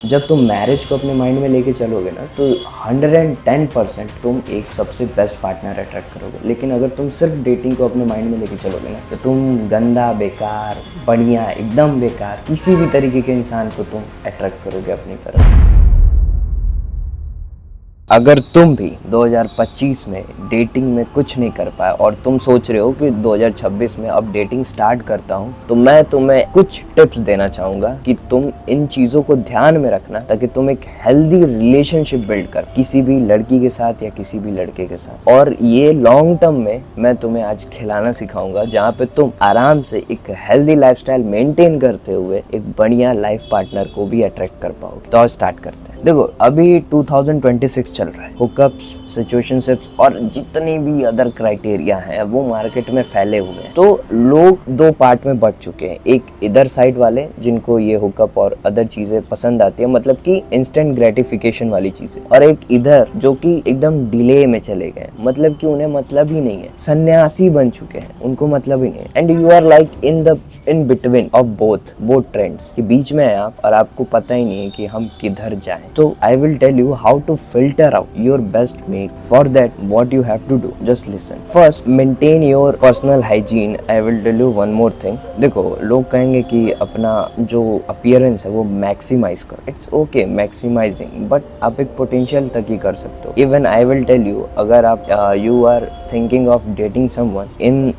जब तुम मैरिज को अपने माइंड में लेके चलोगे ना तो 110% तुम एक सबसे बेस्ट पार्टनर अट्रैक्ट करोगे। लेकिन अगर तुम सिर्फ डेटिंग को अपने माइंड में लेके चलोगे ना तो तुम गंदा, बेकार, बढ़िया, एकदम बेकार किसी भी तरीके के इंसान को तुम अट्रैक्ट करोगे अपनी तरफ। अगर तुम भी 2025 में डेटिंग में कुछ नहीं कर पाए और तुम सोच रहे हो कि 2026 में अब डेटिंग स्टार्ट करता हूँ, तो मैं तुम्हें कुछ टिप्स देना चाहूँगा कि तुम इन चीज़ों को ध्यान में रखना ताकि तुम एक हेल्दी रिलेशनशिप बिल्ड कर किसी भी लड़की के साथ या किसी भी लड़के के साथ। और ये लॉन्ग टर्म में मैं तुम्हें आज खिलाना सिखाऊंगा जहाँ पे तुम आराम से एक हेल्दी लाइफस्टाइल मेंटेन करते हुए एक बढ़िया लाइफ पार्टनर को भी अट्रैक्ट कर पाओगे। तो स्टार्ट करते हैं। देखो, अभी 2026 चल रहा है। हुकअप्स, सिचुएशनशिप्स और जितने भी अदर क्राइटेरिया हैं वो मार्केट में फैले हुए हैं। तो लोग दो पार्ट में बट चुके हैं। एक इधर साइड वाले जिनको ये हुकअप और अदर चीजें पसंद आती है, मतलब कि इंस्टेंट ग्रेटिफिकेशन वाली चीजें, और एक इधर जो कि एकदम डिले में चले गए, मतलब कि उन्हें मतलब ही नहीं है, सन्यासी बन चुके हैं, उनको मतलब ही नहीं है। And you are like in between of both trends के बीच में है आप, और आपको पता ही नहीं है कि हम किधर जाएं। तो I will tell you how to filter out your best mate. For that what you have to do, just listen. First, maintain your personal hygiene. I will tell you one more thing. देखो, लोग कहेंगे कि अपना जो appearance है वो maximise करो। It's okay maximising, but आप एक पोटेंशियल तक ही कर सकते हो। Even I will tell you, अगर आप you are thinking of dating someone in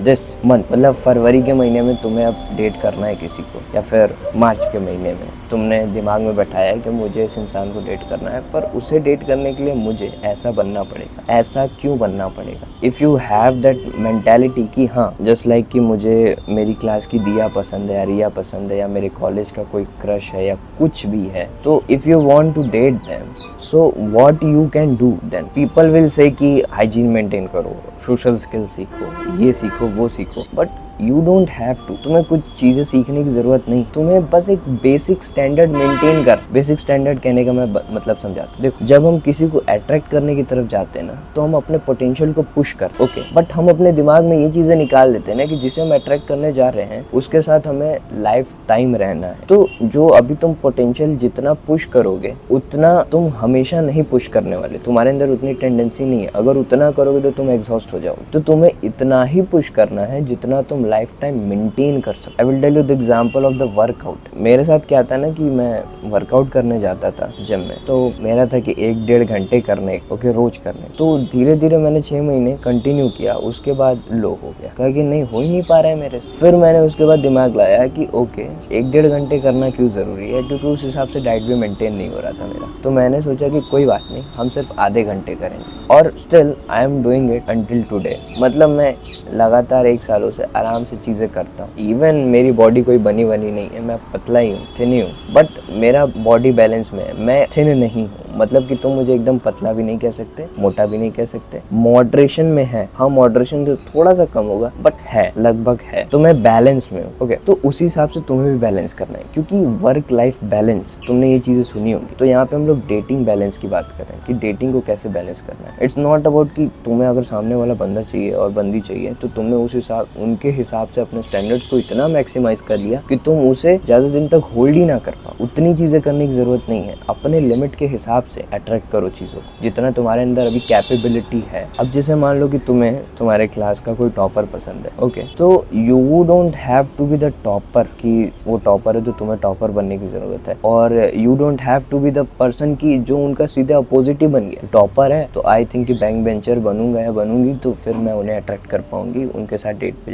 this month, मतलब फरवरी के महीने में तुम्हें अब डेट करना है किसी को, या फिर मार्च के महीने में तुमने दिमाग में बैठाया है कि मुझे इस इंसान को डेट करना है, पर उसे डेट करने के लिए मुझे ऐसा बनना पड़ेगा। ऐसा क्यों बनना पड़ेगा? If you have that mentality कि हाँ, जस्ट लाइक कि मुझे मेरी क्लास की दिया पसंद है या रिया पसंद है या मेरे कॉलेज का कोई क्रश है या कुछ भी है, तो if you want to date them, so what you can do then? People will say कि हाइजीन मेंटेन करो, सोशल स्किल सीखो, ये सीखो, वो सीखो, but you don't have to. तुम्हें कुछ चीज़ें सीखने की ज़रूरत नहीं, तुम्हें बस एक बेसिक स्टैंडर्ड मेंटेन कर। बेसिक स्टैंडर्ड कहने का मैं मतलब समझाता हूँ। देखो, जब हम किसी को अट्रैक्ट करने की तरफ जाते हैं ना, तो हम अपने पोटेंशियल को पुश कर, ओके, बट हम अपने दिमाग में ये चीज़ें निकाल देते हैं ना कि जिसे हम अट्रैक्ट करने जा रहे हैं उसके साथ हमें लाइफ टाइम रहना है। तो जो अभी तुम पोटेंशियल जितना पुश करोगे उतना तुम हमेशा नहीं पुश करने वाले, तुम्हारे अंदर उतनी टेंडेंसी नहीं है। अगर उतना करोगे तो तुम एग्जॉस्ट हो जाओगे। तो तुम्हें इतना ही पुश करना है जितना तुम लाइफ टाइम मेंटेन कर सकते। I will tell you the example of the workout. मेरे साथ क्या था ना कि मैं वर्कआउट करने जाता था जिम में, तो मेरा था कि 1-1.5 घंटे करने, ओके, रोज करने। तो धीरे धीरे मैंने 6 महीने कंटिन्यू किया, उसके बाद लो हो गया, कहा कि नहीं, हो ही नहीं पा रहा है मेरे से। फिर मैंने उसके बाद दिमाग लाया कि ओके, 1-1.5 घंटे करना क्यों जरूरी है, क्योंकि उस हिसाब से डाइट भी मेंटेन नहीं हो रहा था मेरा। तो मैंने सोचा कि कोई बात नहीं, हम सिर्फ आधे घंटे करेंगे, और still I am doing it until today. मतलब मैं लगातार 1 सालों से आराम से चीज़ें करता हूँ। इवन मेरी बॉडी कोई बनी नहीं है, मैं पतला ही हूँ, थिन ही हूँ, बट मेरा बॉडी बैलेंस में है। मैं थिन नहीं हूँ, मतलब कि तुम मुझे एकदम पतला भी नहीं कह सकते, मोटा भी नहीं कह सकते, मॉडरेशन में है। हाँ, मॉडरेशन तो थोड़ा सा कम होगा, बट है, लगभग है। तो मैं बैलेंस में हूँ, ओके। तो उसी हिसाब से तुम्हें भी बैलेंस करना है, क्योंकि वर्क लाइफ बैलेंस, तुमने ये चीज़ें सुनी होंगी। तो यहाँ पे हम लोग डेटिंग बैलेंस की बात कर रहे हैं कि डेटिंग को कैसे बैलेंस करना है। इट्स नॉट अबाउट कि तुम्हें अगर सामने वाला बंदा चाहिए और बंदी चाहिए तो तुमने उस हिसाब, उनके हिसाब से अपने स्टैंडर्ड्स को इतना मैक्सिमाइज कर लिया कि तुम उसे ज्यादा दिन तक होल्ड ही ना कर पाओ। उतनी चीजें करने की जरूरत नहीं है। अपने लिमिट के हिसाब से अट्रैक्ट करो चीजों को, जितना तुम्हारे अंदर अभी कैपेबिलिटी है। अब जैसे मान लो कि तुम्हें तुम्हारे क्लास का कोई टॉपर पसंद है, ओके, तो you don't have to be the topper कि वो टॉपर है तो तुम्हें टॉपर बनने की जरूरत है, और you don't have to be the person की जो उनका सीधे अपोजिट ही बन गया। टॉपर है तो आई थिंक कि बैंक बेंचर बनूंगा या बनूंगी तो फिर मैं उन्हें अट्रैक्ट कर पाऊंगी, उनके साथ डेट पे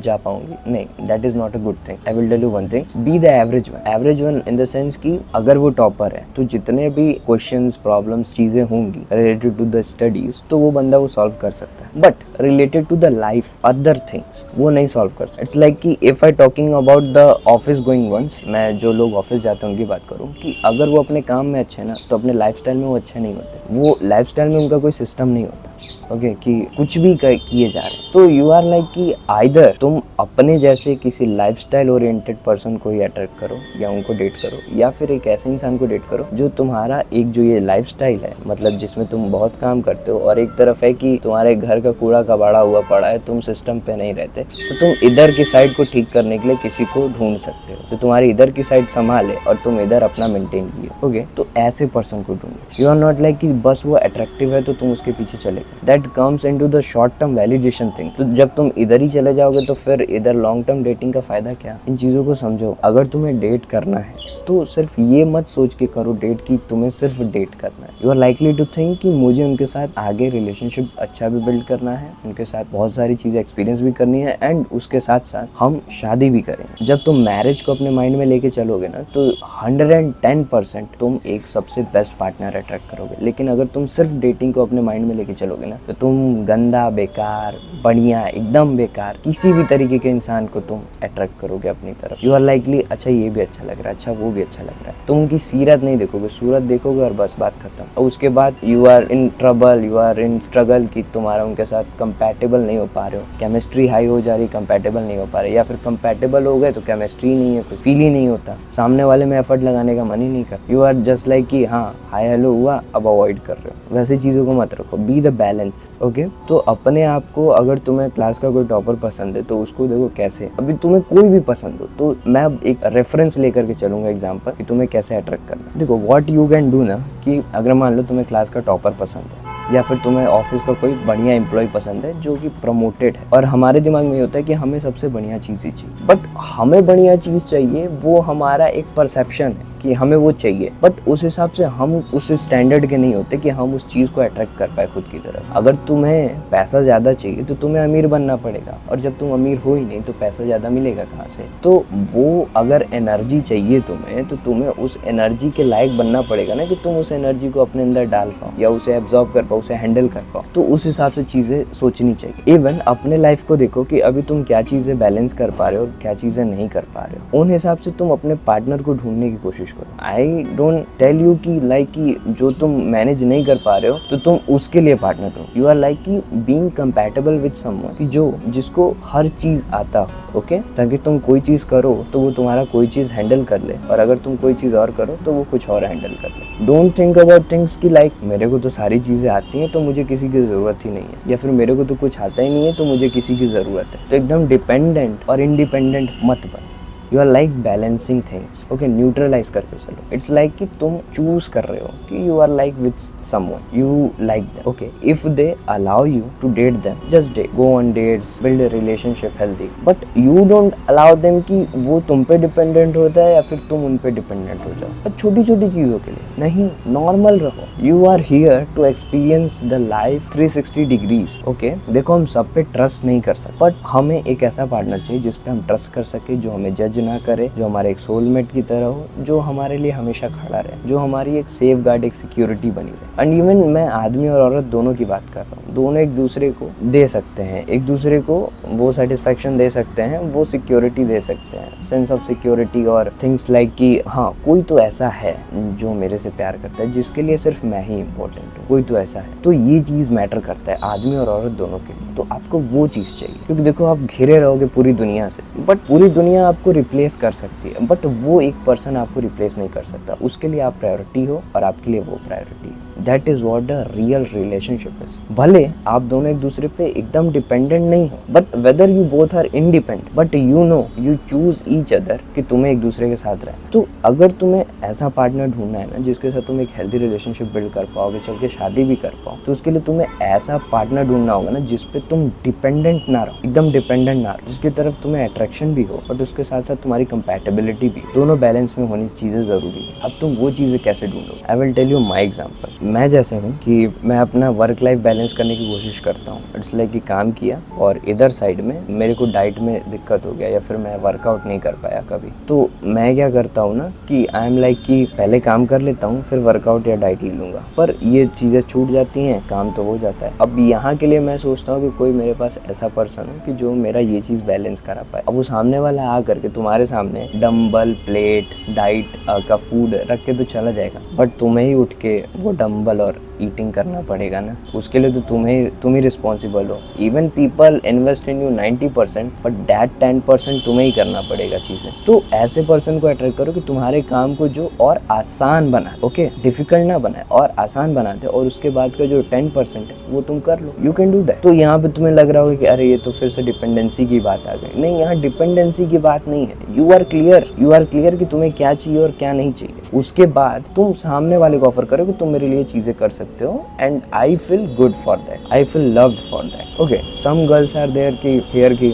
जा पाऊंगी। नहीं, that is not a good thing. I will tell you one thing, be the average one in the sense कि अगर वो टॉपर है तो जितने भी क्वेश्चंस, प्रॉब्लम्स, चीजें होंगी रिलेटेड टू द स्टडीज, तो वो बंदा वो सॉल्व कर सकता है, but related to the life, other things, वो नहीं सॉल्व कर सकता। इट्स लाइक कि if I talking about the office going once, मैं जो लोग ऑफिस जाते हैं उनकी बात करूँ, कि अगर वो अपने काम में अच्छे ना तो अपने लाइफस्टाइल में वो अच्छे नहीं होते। वो लाइफस्टाइल में उनका कोई सिस्टम नहीं होता। ओके कि कुछ भी किए जा रहे हैं। तो यू आर लाइक कि आइदर तुम अपने जैसे किसी लाइफस्टाइल ओरिएंटेड पर्सन को ही अट्रैक्ट करो या उनको डेट करो, या फिर एक ऐसे इंसान को डेट करो जो तुम्हारा एक जो ये लाइफस्टाइल है, मतलब जिसमें तुम बहुत काम करते हो, और एक तरफ है कि तुम्हारे घर का कूड़ा कबाड़ा हुआ पड़ा है, तुम सिस्टम पे नहीं रहते, तो तुम इधर की साइड को ठीक करने के लिए किसी को ढूंढ सकते हो तो तुम्हारी इधर की साइड संभाले और तुम इधर अपना मेंटेन किए। ओके, तो ऐसे पर्सन को ढूंढो। यू आर नॉट लाइक कि बस वो अट्रैक्टिव है तो तुम उसके पीछे चले गए। That comes into the short term validation thing. तो जब तुम इधर ही चले जाओगे तो फिर इधर लॉन्ग टर्म डेटिंग का फायदा क्या? इन चीज़ों को समझो। अगर तुम्हें डेट करना है तो सिर्फ ये मत सोच के करो डेट की तुम्हें सिर्फ डेट करना है। You are likely to think कि मुझे उनके साथ आगे रिलेशनशिप अच्छा भी बिल्ड करना है, उनके साथ बहुत सारी चीज़ें एक्सपीरियंस भी करनी है, एंड उसके साथ साथ हम शादी भी करेंगे। जब तुम मैरिज को अपने माइंड में लेके चलोगे ना तो 110% तुम एक सबसे बेस्ट पार्टनर अट्रैक्ट करोगे। लेकिन अगर तुम सिर्फ डेटिंग को अपने माइंड में लेके चलोगे ना तो तुम गंदा, बेकार, बढ़िया, एकदम बेकार किसी भी तरीके के इंसान को तुम अट्रैक्ट करोगे अपनी तरफ। यू आर लाइकली अच्छा ये भी अच्छा लग रहा है, अच्छा वो भी अच्छा लग रहा है। तुम उनकी सीरत नहीं देखोगे, सूरत देखोगे और बस बात खत्म। और उसके बाद you are in trouble, you are in struggle कि तुम्हारा उनके साथ कंपैटिबल नहीं हो पा रहे हो, केमिस्ट्री हाई हो जा रही, कंपैटिबल नहीं हो पा रहे, या फिर कंपैटिबल हो गए तो केमिस्ट्री नहीं है, कोई फील ही नहीं होता, सामने वाले में एफर्ट लगाने का मन ही नहीं कर। यू आर जस्ट लाइक कि हाँ हाई हेलो हुआ अब अवॉइड कर रहे हो। वैसे चीज़ों को मत रखो, बी द बैलेंस। ओके, तो अपने आप को, अगर तुम्हें क्लास का कोई टॉपर पसंद है तो उसको देखो कैसे, अभी तुम्हें कोई भी पसंद हो तो मैं अब एक रेफरेंस लेकर के चलूंगा एग्जाम्पल कि तुम्हें कैसे अट्रैक्ट करना। देखो व्हाट यू कैन डू ना, कि अगर मान लो तुम्हें क्लास का टॉपर पसंद है या फिर तुम्हें ऑफिस का कोई बढ़िया एम्प्लॉय पसंद है जो कि प्रमोटेड है, और हमारे दिमाग में ये होता है कि हमें सबसे बढ़िया चीज़ ही चाहिए। बट हमें बढ़िया चीज़ चाहिए वो हमारा एक परसेप्शन है कि हमें वो चाहिए, बट उस हिसाब से हम उस स्टैंडर्ड के नहीं होते कि हम उस चीज़ को अट्रैक्ट कर पाए खुद की तरफ। अगर तुम्हें पैसा ज़्यादा चाहिए तो तुम्हें अमीर बनना पड़ेगा, और जब तुम अमीर हो ही नहीं तो पैसा ज़्यादा मिलेगा कहाँ से? तो वो अगर एनर्जी चाहिए तुम्हें तो तुम्हें उस एनर्जी के लायक बनना पड़ेगा ना, कि तुम उस एनर्जी को अपने अंदर डाल पाओ या उसे एब्जॉर्ब कर पाओ, उसे हैंडल कर पाओ। तो उस हिसाब से चीज़ें सोचनी चाहिए। इवन अपने लाइफ को देखो कि अभी तुम क्या चीज़ें बैलेंस कर पा रहे हो और क्या चीज़ें नहीं कर पा रहे हो, उन हिसाब से तुम अपने पार्टनर को ढूंढने की कोशिश करो। आई डोंट टेल यू कि लाइक कि जो तुम मैनेज नहीं कर पा रहे हो तो तुम उसके लिए पार्टनर ढूंढो। यू आर लाइक कि बीइंग कंपैटिबल विद समवन, कि जो जिसको हर चीज़ आता हो। ओके, ताकि तुम कोई चीज़ करो तो वो तुम्हारा कोई चीज़ हैंडल कर ले, और अगर तुम कोई चीज़ और करो तो वो कुछ और हैंडल कर ले। डोंट थिंक अबाउट थिंग्स कि लाइक मेरे को तो सारी चीज़ें आती हैं तो मुझे किसी की ज़रूरत ही नहीं है, या फिर मेरे को तो कुछ आता ही नहीं है तो मुझे किसी की ज़रूरत है। तो एकदम डिपेंडेंट और इंडिपेंडेंट मत बन। You are like balancing things. Okay, neutralise करके चलो। इट्स लाइक कि तुम चूज कर रहे हो कि you are like with someone, you like them. Okay, if they allow you to date them, just date, go on dates, build a relationship healthy, but you don't allow them कि वो तुम पे dependent होता है या फिर तुम उन पे डिपेंडेंट हो जाओ छोटी छोटी चीज़ों के लिए। नहीं, नॉर्मल रहो। You are here to experience the life 360 degrees. Okay, देखो हम सब पे ट्रस्ट नहीं कर सकते, बट हमें एक ऐसा पार्टनर चाहिए जिस पे हम ट्रस्ट कर सके, जो हमें जज ना करे, जो हमारे एक सोलमेट की तरह हो, जो हमारे लिए हमेशा खड़ा रहे, जो हमारी एक सेफ गार्ड, एक सिक्योरिटी बनी रहे। एंड इवन मैं आदमी और औरत दोनों की बात कर रहा हूँ, दोनों एक दूसरे को दे सकते हैं, एक दूसरे को वो सेटिस्फेक्शन दे सकते हैं, वो सिक्योरिटी दे सकते हैं, सेंस ऑफ सिक्योरिटी, और थिंग्स लाइक कि हाँ कोई तो ऐसा है जो मेरे से प्यार करता है, जिसके लिए सिर्फ मैं ही इंपॉर्टेंट हूँ, कोई तो ऐसा है। तो ये चीज़ मैटर करता है आदमी और औरत दोनों के लिए। तो आपको वो चीज़ चाहिए, क्योंकि देखो आप घिरे रहोगे पूरी दुनिया से, बट पूरी दुनिया आपको रिप्लेस कर सकती है, बट वो एक पर्सन आपको रिप्लेस नहीं कर सकता। उसके लिए आप प्रायोरिटी हो और आपके लिए वो प्रायोरिटी है। That is what the real relationship is. भले आप दोनों एक दूसरे पे एकदम डिपेंडेंट नहीं हो, but whether you both are independent, but you know you choose each other कि तुम्हें एक दूसरे के साथ रहे। तो अगर तुम्हें ऐसा पार्टनर ढूंढना है ना जिसके साथ तुम एक हेल्दी रिलेशनशिप बिल्ड कर पाओगे, चल के शादी भी कर पाओ, तो उसके लिए तुम्हें ऐसा पार्टनर ढूंढना होगा ना जिसपे तुम डिपेंडेंट ना रहो, एकदम डिपेंडेंट ना रहो, जिसकी तरफ तुम्हें अट्रैक्शन भी हो बट उसके साथ साथ तुम्हारी कंपैटिबिलिटी भी, दोनों बैलेंस में होनी चीज़ें ज़रूरी है। अब तुम वो चीज़ें कैसे ढूंढोगे? I will tell you my example. मैं जैसे हूँ कि मैं अपना वर्क लाइफ बैलेंस करने की कोशिश करता हूँ। इट्स लाइक कि काम किया और इधर साइड में मेरे को डाइट में दिक्कत हो गया या फिर मैं वर्कआउट नहीं कर पाया कभी, तो मैं क्या करता हूँ ना कि आई एम लाइक कि पहले काम कर लेता हूँ फिर वर्कआउट या डाइट ले लूँगा, पर ये चीज़ें छूट जाती हैं, काम तो हो जाता है। अब यहाँ के लिए मैं सोचता हूँ कि कोई मेरे पास ऐसा पर्सन हो कि जो मेरा ये चीज़ बैलेंस करा पाए। अब वो सामने वाला आ करके तुम्हारे सामने डम्बल, प्लेट, डाइट का फूड रख के तो चला जाएगा, बट तुम्हें ही उठ के वो डम्बल और ईटिंग करना पड़ेगा ना, उसके लिए तो तुम ही रिस्पॉन्सिबल हो। Even people invest in you 90%, but that 10% तुम्हें ही करना पड़ेगा चीजें। तो ऐसे पर्सन को अट्रैक्ट करो कि तुम्हारे काम को जो और आसान बनाए, ओके, डिफिकल्ट ना बनाए और आसान बना दे, और उसके बाद का जो 10% है वो तुम कर लो। You can do that. तो यहाँ पे तुम्हें लग रहा होगा कि अरे ये तो फिर से डिपेंडेंसी की बात आ गई। नहीं, यहाँ डिपेंडेंसी की बात नहीं है। यू आर क्लियर कि तुम्हें क्या चाहिए और क्या नहीं चाहिए। उसके बाद तुम सामने वाले को ऑफर करो कि तुम मेरे लिए चीजें कर सकते हो, and I feel good for that, I feel loved for that. Okay, some girls are there कि हियर की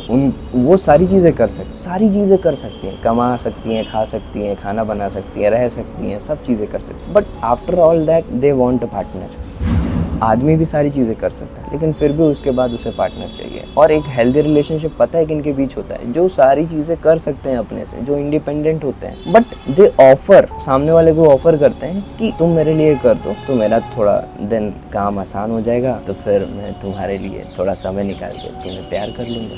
वो सारी चीजें कर सकती हैं, कमा सकती हैं, खा सकती हैं, खाना बना सकती हैं, रह सकती हैं, सब चीजें कर सकती हैं, but after all that they want a partner. आदमी भी सारी चीज़ें कर सकता है, लेकिन फिर भी उसके बाद उसे पार्टनर चाहिए। और एक हेल्दी रिलेशनशिप पता है किनके बीच होता है? जो सारी चीज़ें कर सकते हैं अपने से, जो इंडिपेंडेंट होते हैं, बट दे ऑफर, सामने वाले को ऑफर करते हैं कि तुम मेरे लिए कर दो तो मेरा थोड़ा दिन काम आसान हो जाएगा, तो फिर मैं तुम्हारे लिए थोड़ा समय निकाल के तुम्हें प्यार कर लूँगा।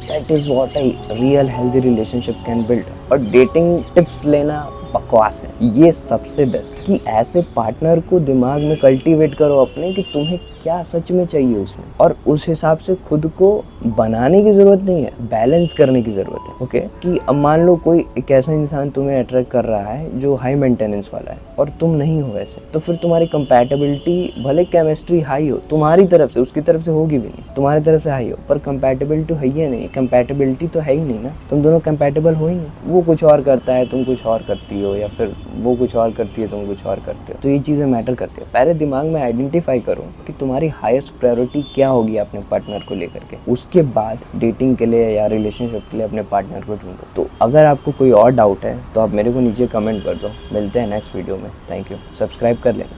That is what I real healthy relationship can build. और डेटिंग टिप्स लेना बकवास है, ये सबसे बेस्ट कि ऐसे पार्टनर को दिमाग में कल्टीवेट करो अपने कि तुम्हें क्या सच में चाहिए उसमें, और उस हिसाब से खुद को बनाने की जरूरत नहीं है, बैलेंस करने की जरूरत है। ओके, कि अब मान लो कोई एक ऐसा इंसान तुम्हें अट्रैक्ट कर रहा है जो हाई मेंटेनेंस वाला है और तुम नहीं हो वैसे, तो फिर तुम्हारी कंपैटिबिलिटी, भले केमिस्ट्री हाई हो तुम्हारी तरफ से, उसकी तरफ से होगी भी नहीं, तुम्हारी तरफ से हाई हो, पर कंपैटिबिलिटी है ही नहीं, कंपैटिबिलिटी तो है ही नहीं ना, तुम दोनों कंपैटिबल हो ही नहीं। वो कुछ और करता है, तुम कुछ और करती हो, या फिर वो कुछ और करती है, तुम कुछ और करते हो। तो ये चीज़ें मैटर करती है। पहले दिमाग में आइडेंटिफाई करो कि तुम्हारी हाईएस्ट प्रायोरिटी क्या होगी अपने पार्टनर को लेकर के, उसके बाद डेटिंग के लिए या रिलेशनशिप के लिए अपने पार्टनर को ढूंढो। तो अगर आपको कोई और डाउट है तो आप मेरे को नीचे कमेंट कर दो। मिलते हैं नेक्स्ट वीडियो में। Thank you. सब्सक्राइब कर लेना।